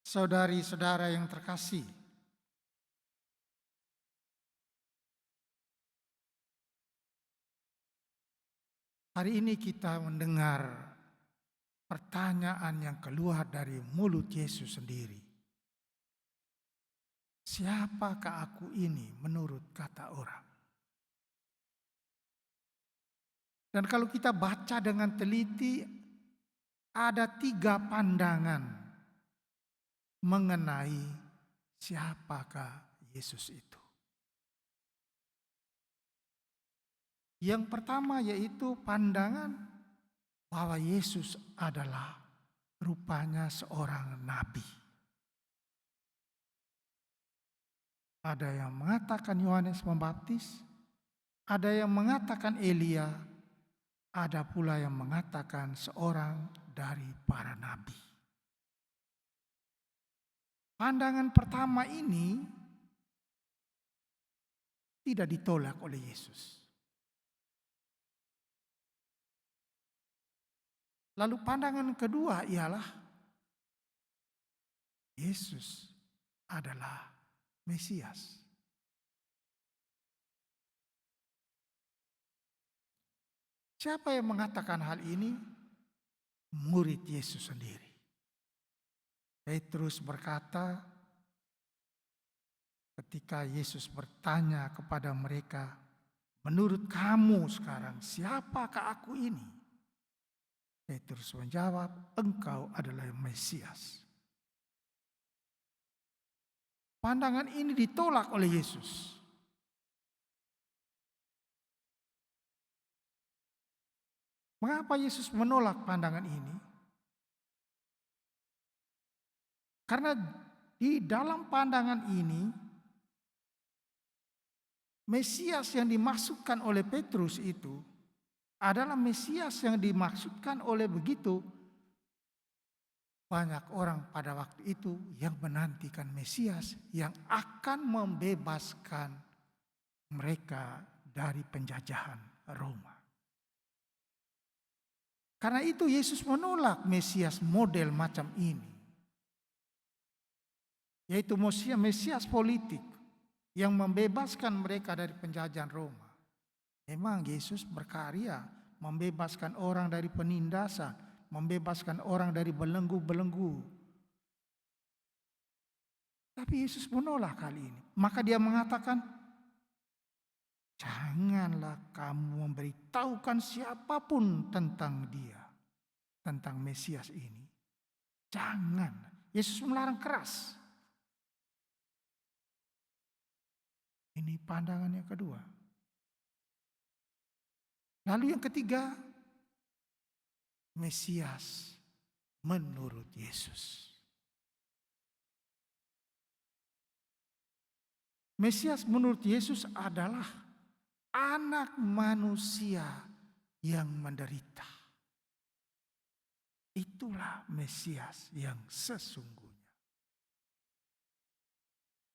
Saudari-saudara yang terkasih, hari ini kita mendengar pertanyaan yang keluar dari mulut Yesus sendiri. Siapakah aku ini menurut kata orang? Dan kalau kita baca dengan teliti, ada 3 pandangan mengenai siapakah Yesus itu. Yang pertama yaitu pandangan bahwa Yesus adalah rupanya seorang nabi. Ada yang mengatakan Yohanes Pembaptis, ada yang mengatakan Elia, ada pula yang mengatakan seorang dari para nabi. Pandangan pertama ini tidak ditolak oleh Yesus. Lalu pandangan kedua ialah Yesus adalah Mesias. Siapa yang mengatakan hal ini? Murid Yesus sendiri. Petrus berkata, ketika Yesus bertanya kepada mereka, menurut kamu sekarang siapakah aku ini? Petrus menjawab, engkau adalah Mesias. Pandangan ini ditolak oleh Yesus. Mengapa Yesus menolak pandangan ini? Karena di dalam pandangan ini, Mesias yang dimaksudkan oleh Petrus itu adalah Mesias yang dimaksudkan oleh begitu banyak orang pada waktu itu yang menantikan Mesias yang akan membebaskan mereka dari penjajahan Roma. Karena itu Yesus menolak Mesias model macam ini. Yaitu Mesias politik yang membebaskan mereka dari penjajahan Roma. Memang Yesus berkarya membebaskan orang dari penindasan, membebaskan orang dari belenggu-belenggu. Tapi Yesus menolak hal ini. Maka dia mengatakan, janganlah kamu memberitahukan siapapun tentang dia, tentang Mesias ini. Jangan. Yesus melarang keras. Ini pandangan yang kedua. Lalu yang ketiga, Mesias menurut Yesus. Mesias menurut Yesus adalah anak manusia yang menderita. Itulah Mesias yang sesungguhnya.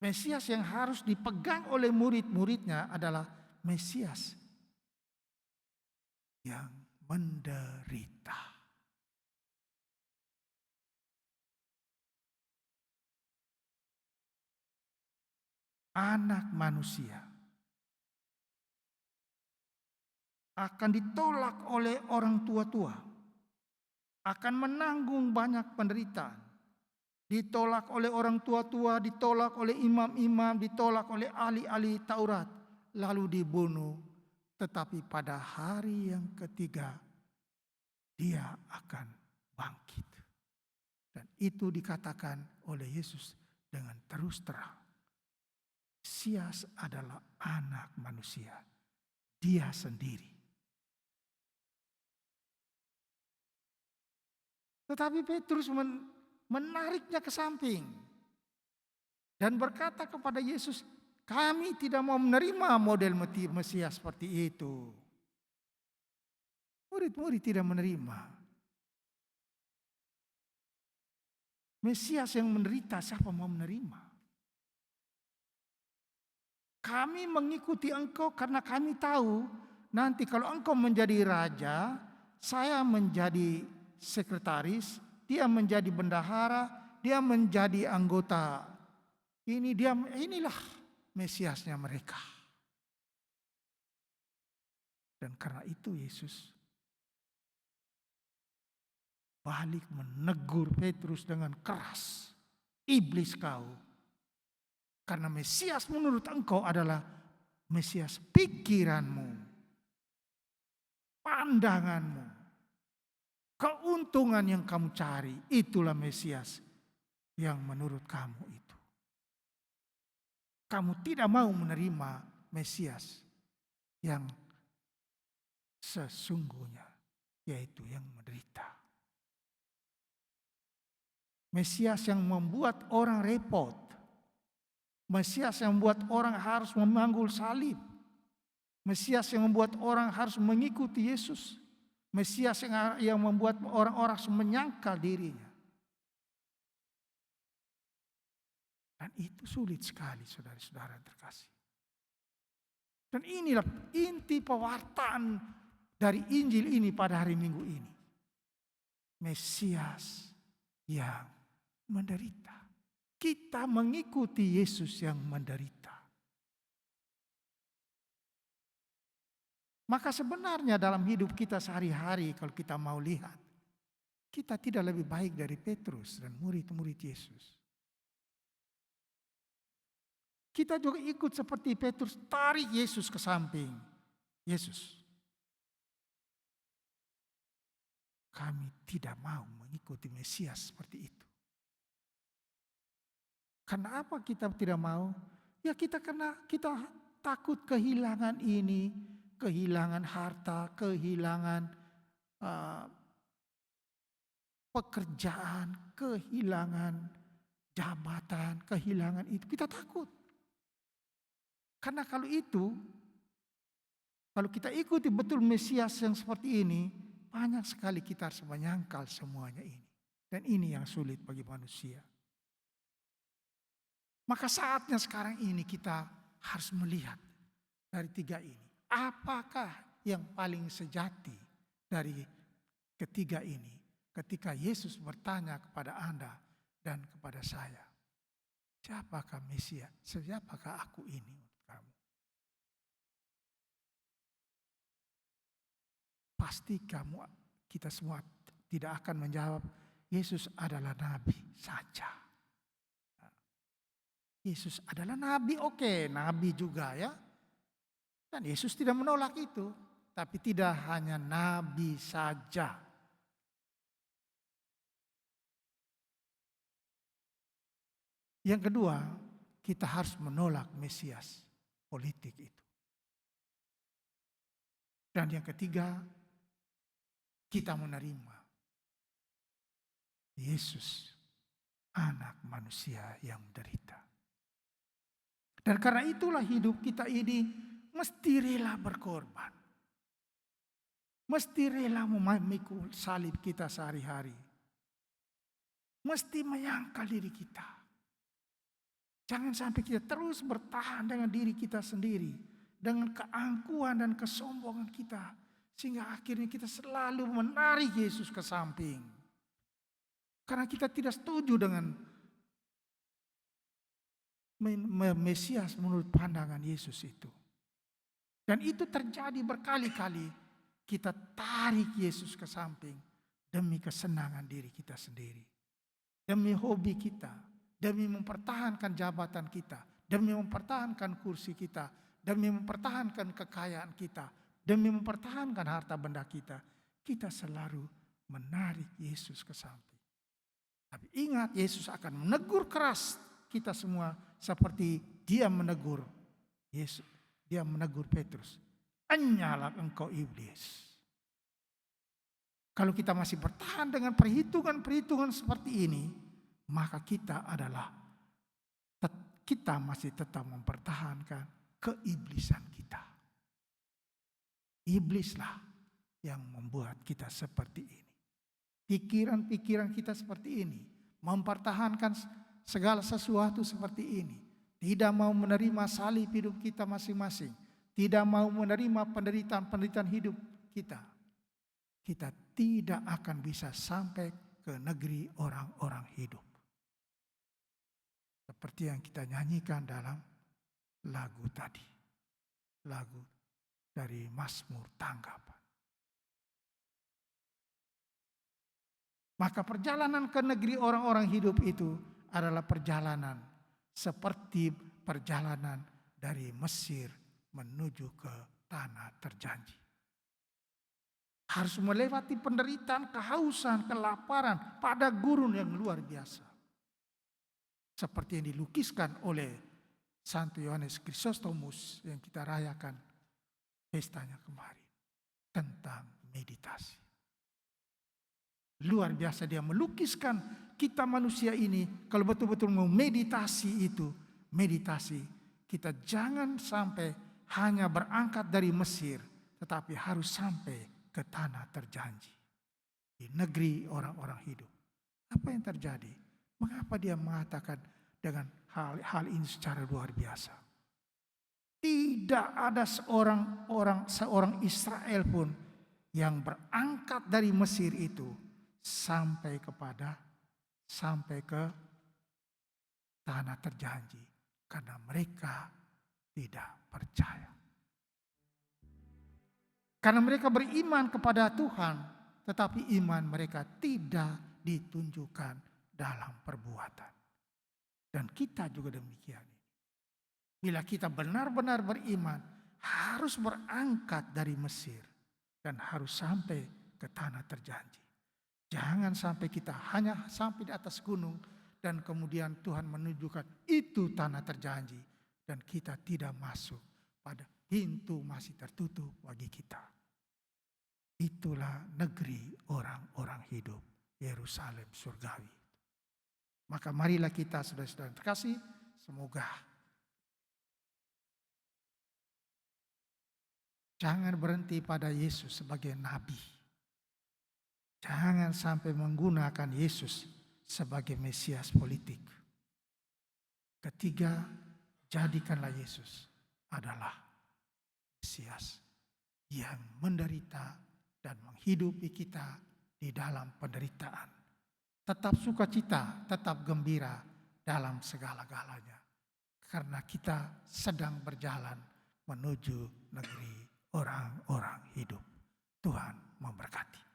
Mesias yang harus dipegang oleh murid-muridnya adalah Mesias yang menderita. Anak manusia akan ditolak oleh orang tua-tua, akan menanggung banyak penderitaan. Ditolak oleh orang tua-tua, ditolak oleh imam-imam, ditolak oleh ahli-ahli Taurat, lalu dibunuh. Tetapi pada hari yang ketiga, dia akan bangkit. Dan itu dikatakan oleh Yesus dengan terus terang. Mesias adalah anak manusia, dia sendiri. Tetapi Petrus menariknya ke samping dan berkata kepada Yesus, kami tidak mau menerima model Mesias seperti itu. Murid-murid tidak menerima. Mesias yang menderita, siapa mau menerima? Kami mengikuti engkau karena kami tahu nanti kalau engkau menjadi raja, saya menjadi sekretaris, dia menjadi bendahara, dia menjadi anggota ini, inilah Mesiasnya mereka. Dan karena itu Yesus balik menegur Petrus dengan keras. Iblis kau. Karena Mesias menurut engkau adalah Mesias pikiranmu, pandanganmu, keuntungan yang kamu cari. Itulah Mesias yang menurut kamu itu. Kamu tidak mau menerima Mesias yang sesungguhnya, yaitu yang menderita. Mesias yang membuat orang repot. Mesias yang membuat orang harus memanggul salib. Mesias yang membuat orang harus mengikuti Yesus. Mesias yang membuat orang-orang menyangkal dirinya. Dan itu sulit sekali, saudara-saudara terkasih. Dan inilah inti pewartaan dari Injil ini pada hari Minggu ini. Mesias yang menderita. Kita mengikuti Yesus yang menderita. Maka sebenarnya dalam hidup kita sehari-hari kalau kita mau lihat, kita tidak lebih baik dari Petrus dan murid-murid Yesus. Kita juga ikut seperti Petrus, tarik Yesus ke samping. Yesus, kami tidak mau mengikuti Mesias seperti itu. Karena apa kita tidak mau? Ya karena kita takut kehilangan ini, kehilangan harta, kehilangan pekerjaan, kehilangan jabatan, kehilangan itu. Kita takut. Karena kalau kita ikuti betul Mesias yang seperti ini, banyak sekali kita harus menyangkal semuanya ini. Dan ini yang sulit bagi manusia. Maka saatnya sekarang ini kita harus melihat dari tiga ini. Apakah yang paling sejati dari ketiga ini? Ketika Yesus bertanya kepada Anda dan kepada saya. Siapakah Mesias? Siapakah aku ini untuk kamu? Pasti kita semua tidak akan menjawab, Yesus adalah nabi saja. Yesus adalah nabi, oke, nabi juga ya. Dan Yesus tidak menolak itu. Tapi tidak hanya nabi saja. Yang kedua, kita harus menolak Mesias politik itu. Dan yang ketiga, kita menerima Yesus, anak manusia yang menderita. Dan karena itulah hidup kita ini mesti rela berkorban. Mesti rela memikul salib kita sehari-hari. Mesti menyangkal diri kita. Jangan sampai kita terus bertahan dengan diri kita sendiri. Dengan keangkuhan dan kesombongan kita. Sehingga akhirnya kita selalu menarik Yesus ke samping. Karena kita tidak setuju dengan Mesias menurut pandangan Yesus itu. Dan itu terjadi berkali-kali. Kita tarik Yesus ke samping demi kesenangan diri kita sendiri. Demi hobi kita. Demi mempertahankan jabatan kita. Demi mempertahankan kursi kita. Demi mempertahankan kekayaan kita. Demi mempertahankan harta benda kita. Kita selalu menarik Yesus ke samping. Tapi ingat, Yesus akan menegur keras kita semua seperti dia menegur Yesus, dia menegur Petrus. Anyalah engkau iblis. Kalau kita masih bertahan dengan perhitungan-perhitungan seperti ini, maka kita masih tetap mempertahankan keiblisan kita. Iblislah yang membuat kita seperti ini. Pikiran-pikiran kita seperti ini, mempertahankan segala sesuatu seperti ini. Tidak mau menerima salib hidup kita masing-masing. Tidak mau menerima penderitaan-penderitaan hidup kita. Kita tidak akan bisa sampai ke negeri orang-orang hidup. Seperti yang kita nyanyikan dalam lagu tadi. Lagu dari Mazmur Tanggapan. Maka perjalanan ke negeri orang-orang hidup itu adalah perjalanan seperti perjalanan dari Mesir menuju ke tanah terjanji. Harus melewati penderitaan, kehausan, kelaparan, pada gurun yang luar biasa. Seperti yang dilukiskan oleh Santo Yohanes Chrysostomus yang kita rayakan pestanya kemarin. Tentang meditasi. Luar biasa dia melukiskan kita manusia ini. Kalau betul-betul mau meditasi itu, meditasi kita jangan sampai hanya berangkat dari Mesir, tetapi harus sampai ke tanah terjanji. Di negeri orang-orang hidup. Apa yang terjadi? Mengapa dia mengatakan dengan hal ini secara luar biasa? Tidak ada seorang Israel pun yang berangkat dari Mesir itu sampai ke tanah terjanji karena mereka tidak percaya. Karena mereka beriman kepada Tuhan, tetapi iman mereka tidak ditunjukkan dalam perbuatan. Dan kita juga demikian. Bila kita benar-benar beriman, harus berangkat dari Mesir dan harus sampai ke tanah terjanji. Jangan sampai kita hanya sampai di atas gunung dan kemudian Tuhan menunjukkan itu tanah terjanji dan kita tidak masuk, pada pintu masih tertutup bagi kita. Itulah negeri orang-orang hidup, Yerusalem surgawi. Maka marilah kita saudara-saudara terkasih, semoga jangan berhenti pada Yesus sebagai nabi. Jangan sampai menggunakan Yesus sebagai Mesias politik. Ketiga, jadikanlah Yesus adalah Mesias yang menderita dan menghidupi kita di dalam penderitaan. Tetap sukacita, tetap gembira dalam segala-galanya. Karena kita sedang berjalan menuju negeri orang-orang hidup. Tuhan memberkati.